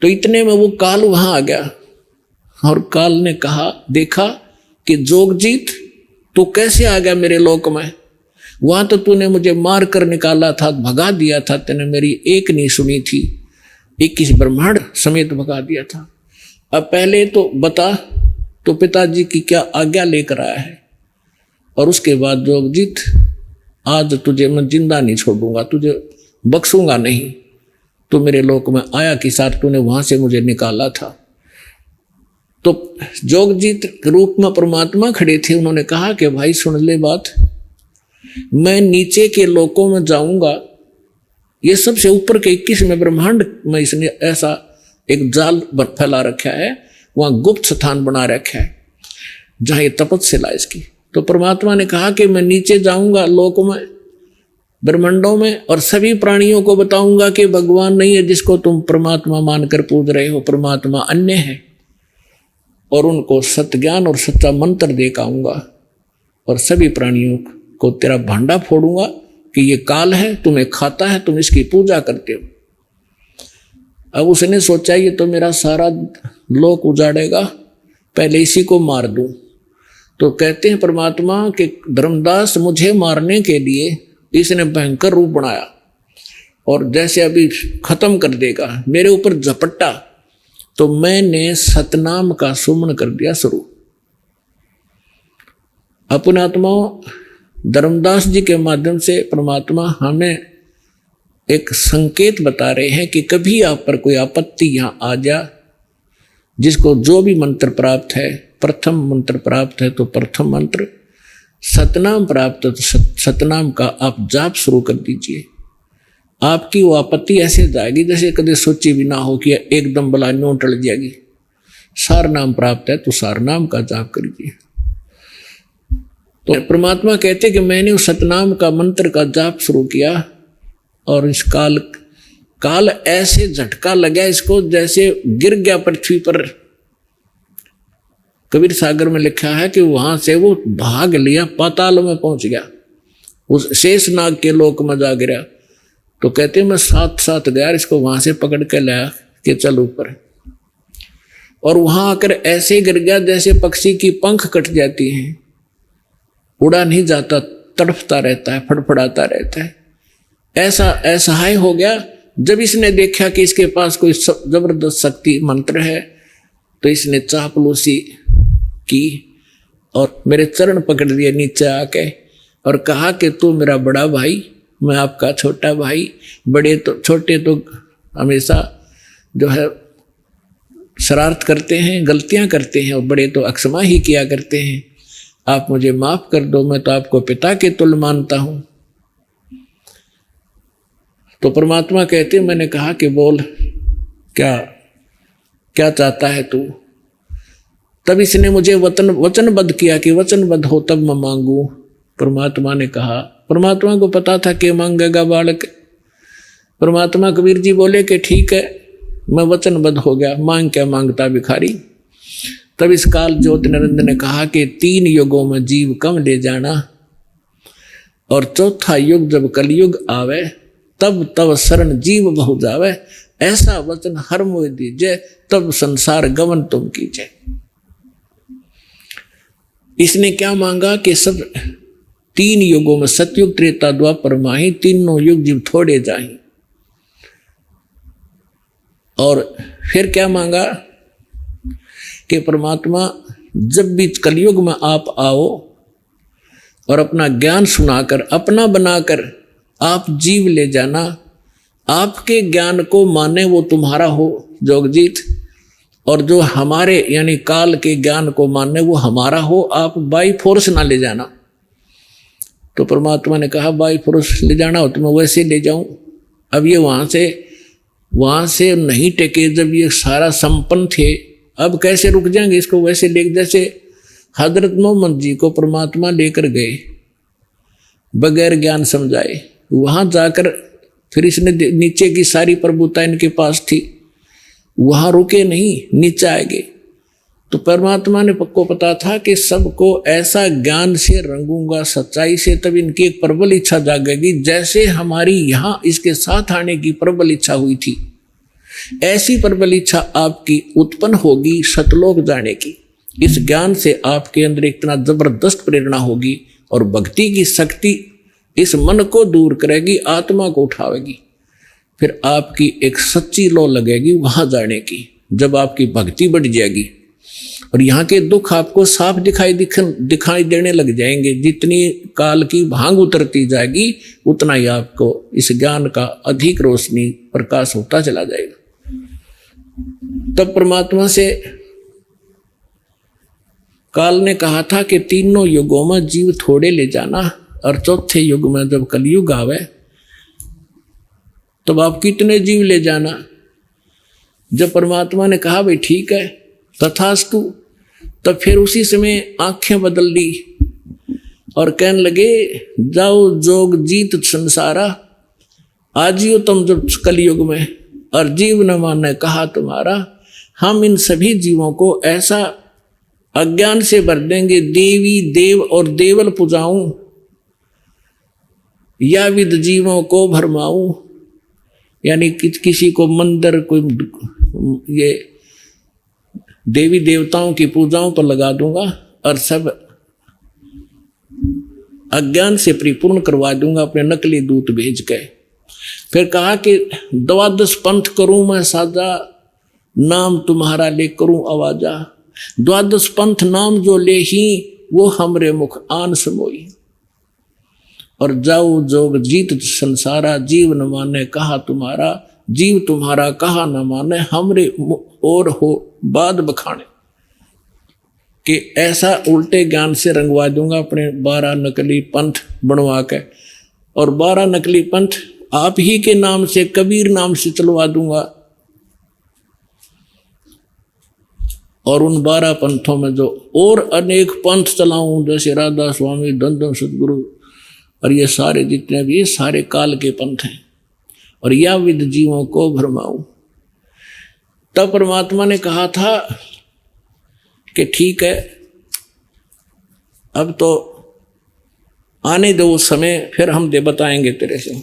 तो इतने में वो काल वहां आ गया और काल ने कहा, देखा कि जोगजीत तू कैसे आ गया मेरे लोक में, वहां तो तूने मुझे मार कर निकाला था, भगा दिया था, तूने मेरी एक नहीं सुनी थी, 21 ब्रह्मांड समेत भगा दिया था। अब पहले तो बता तो पिताजी की क्या आज्ञा लेकर आया है, और उसके बाद जोगजीत आज तुझे मैं जिंदा नहीं छोड़ूंगा, तुझे बख्शूंगा नहीं। तो मेरे लोक में आया कि साथ तूने वहां से मुझे निकाला था। तो जोगजीत के रूप में परमात्मा खड़े थे, उन्होंने कहा कि भाई सुन ले बात, मैं नीचे के लोकों में जाऊंगा, ये सबसे ऊपर के 21वें ब्रह्मांड में इसने ऐसा एक जाल फैला रखा है, वहां गुप्त स्थान बना रखा है जहां ये तपस्या इसकी। तो परमात्मा ने कहा कि मैं नीचे जाऊंगा लोक में, ब्रह्मांडों में, और सभी प्राणियों को बताऊंगा कि भगवान नहीं है जिसको तुम परमात्मा मानकर पूज रहे हो, परमात्मा अन्य है, और उनको सत्य ज्ञान और सच्चा मंत्र दे के आऊंगा, और सभी प्राणियों को तेरा भांडा फोड़ूंगा कि ये काल है, तुम्हें खाता है, तुम इसकी पूजा करते हो। अब उसने सोचा ये तो मेरा सारा लोक उजाड़ेगा, पहले इसी को मार दूं। तो कहते हैं परमात्मा कि धर्मदास मुझे मारने के लिए इसने भयंकर रूप बनाया, और जैसे अभी खत्म कर देगा, मेरे ऊपर झपट्टा, तो मैंने सतनाम का सुमन कर दिया शुरू। अपने आत्माओं, धर्मदास जी के माध्यम से परमात्मा हमें एक संकेत बता रहे हैं कि कभी आप पर कोई आपत्ति यहां आ जा, जिसको जो भी मंत्र प्राप्त है, प्रथम मंत्र प्राप्त है तो प्रथम मंत्र, सतनाम प्राप्त है तो सतनाम का आप जाप शुरू कर दीजिए। आपकी वो आपत्ति ऐसे जाएगी जैसे कभी सोची भी ना हो कि एकदम बला न्यों टल जाएगी। सार नाम प्राप्त है तो सार नाम का जाप करिए। तो परमात्मा कहते कि मैंने उस सतनाम का मंत्र का जाप शुरू किया, और इस काल ऐसे झटका लगा इसको जैसे गिर गया पृथ्वी पर। कबीर सागर में लिखा है कि वहां से वो भाग लिया, पाताल में पहुंच गया, उस शेष नाग के लोक में जा गिरा। तो कहते मैं साथ साथ गया, इसको वहां से पकड़ के लाया कि चल ऊपर, और वहां आकर ऐसे गिर गया जैसे पक्षी की पंख कट जाती हैं, उड़ा नहीं जाता, तड़फता रहता है, फड़फड़ाता रहता है। ऐसा असहाय हो गया। जब इसने देखा कि इसके पास कोई जबरदस्त शक्ति मंत्र है, तो इसने चापलूसी की और मेरे चरण पकड़ लिए नीचे आके, और कहा कि तू मेरा बड़ा भाई, मैं आपका छोटा भाई। बड़े तो छोटे तो हमेशा जो है शरारत करते हैं, गलतियां करते हैं, और बड़े तो अक्षमा ही किया करते हैं। आप मुझे माफ कर दो, मैं तो आपको पिता के तुल्य मानता हूं। तो परमात्मा कहते मैंने कहा कि बोल क्या क्या चाहता है तू। तब इसने मुझे वचनबद्ध किया कि वचनबद्ध हो तब मैं मांगू। परमात्मा ने कहा, परमात्मा को पता था कि मांगेगा बालक। परमात्मा कबीर जी बोले कि ठीक है, मैं वचनबद्ध हो गया, मांग क्या मांगता भिखारी। तब इस काल ज्योति नरेंद्र ने कहा कि 3 युगों में जीव कम ले जाना, और चौथा युग जब कलयुग आवे, तब तब शरण जीव बहु जावे। ऐसा वचन हर मोह दीजिए, तब संसार गमन तुम कीजिए। इसने क्या मांगा कि सब 3 युगों में, सतयुग त्रेता द्वापर माही, तीनों युग जीव थोड़े जाएं। और फिर क्या मांगा कि परमात्मा जब भी कलयुग में आप आओ और अपना ज्ञान सुनाकर, अपना बनाकर आप जीव ले जाना। आपके ज्ञान को माने वो तुम्हारा हो जोगजीत, और जो हमारे यानी काल के ज्ञान को माने वो हमारा हो। आप बाई फोर्स ना ले जाना। तो परमात्मा ने कहा बाई फोर्स ले जाना हो तो मैं वैसे ले जाऊं। अब ये वहां से नहीं टेके, जब ये सारा संपन्न थे, अब कैसे रुक जाएंगे इसको वैसे ले। जैसे हजरत मोहम्मद जी को परमात्मा लेकर गए बगैर ज्ञान समझाए, वहां जाकर फिर इसने नीचे की सारी प्रभुता इनके पास थी, वहां रुके नहीं, नीचे आएंगे। तो परमात्मा ने को पता था कि सबको ऐसा ज्ञान से रंगूंगा, सच्चाई से, तब इनकी एक प्रबल इच्छा जागेगी, जैसे हमारी यहाँ इसके साथ आने की प्रबल इच्छा हुई थी ऐसी प्रबल इच्छा आपकी उत्पन्न होगी सतलोक जाने की। इस ज्ञान से आपके अंदर इतना जबरदस्त प्रेरणा होगी और भक्ति की शक्ति इस मन को दूर करेगी, आत्मा को उठावेगी। फिर आपकी एक सच्ची लौ लगेगी वहां जाने की, जब आपकी भक्ति बढ़ जाएगी और यहाँ के दुख आपको साफ दिखाई देने लग जाएंगे। जितनी काल की भांग उतरती जाएगी उतना ही आपको इस ज्ञान का अधिक रोशनी प्रकाश होता चला जाएगा। तब परमात्मा से काल ने कहा था कि तीनों युगों में जीव थोड़े ले जाना और चौथे युग में जब कलयुग आवे तब आप कितने जीव ले जाना। जब परमात्मा ने कहा भाई ठीक है तथास्तु, तब फिर उसी समय आंखें बदल ली और कहने लगे जाओ जोग जीत संसारा, आजियो तुम जब कलयुग में और जीव न माने कहा तुम्हारा। हम इन सभी जीवों को ऐसा अज्ञान से भर देंगे, देवी देव और देवल पुजाऊं या विद जीवों को भरमाऊं, यानी किसी को मंदिर कोई ये देवी देवताओं की पूजाओं पर लगा दूंगा और सब अज्ञान से परिपूर्ण करवा दूंगा अपने नकली दूत भेज के। फिर कहा कि 12 पंथ करूं मैं साजा, नाम तुम्हारा ले करूं आवाजा। 12 पंथ नाम जो ले ही वो हमरे मुख आन समोई। और जाओ जोग जीत संसारा, जीव न माने कहा तुम्हारा, जीव तुम्हारा कहा न माने हमरे और हो बाद बखाने। कि ऐसा उल्टे ज्ञान से रंगवा दूंगा अपने 12 नकली पंथ बनवा के, और 12 नकली पंथ आप ही के नाम से कबीर नाम से चलवा दूंगा। और उन 12 पंथों में जो और अनेक पंथ चलाऊं, जैसे राधा स्वामी, धन सदगुरु और ये सारे जितने भी, ये सारे काल के पंथ हैं, और या विद जीवों को भरमाऊं। तब परमात्मा ने कहा था कि ठीक है अब तो आने दो समय, फिर हम बताएंगे तेरे से।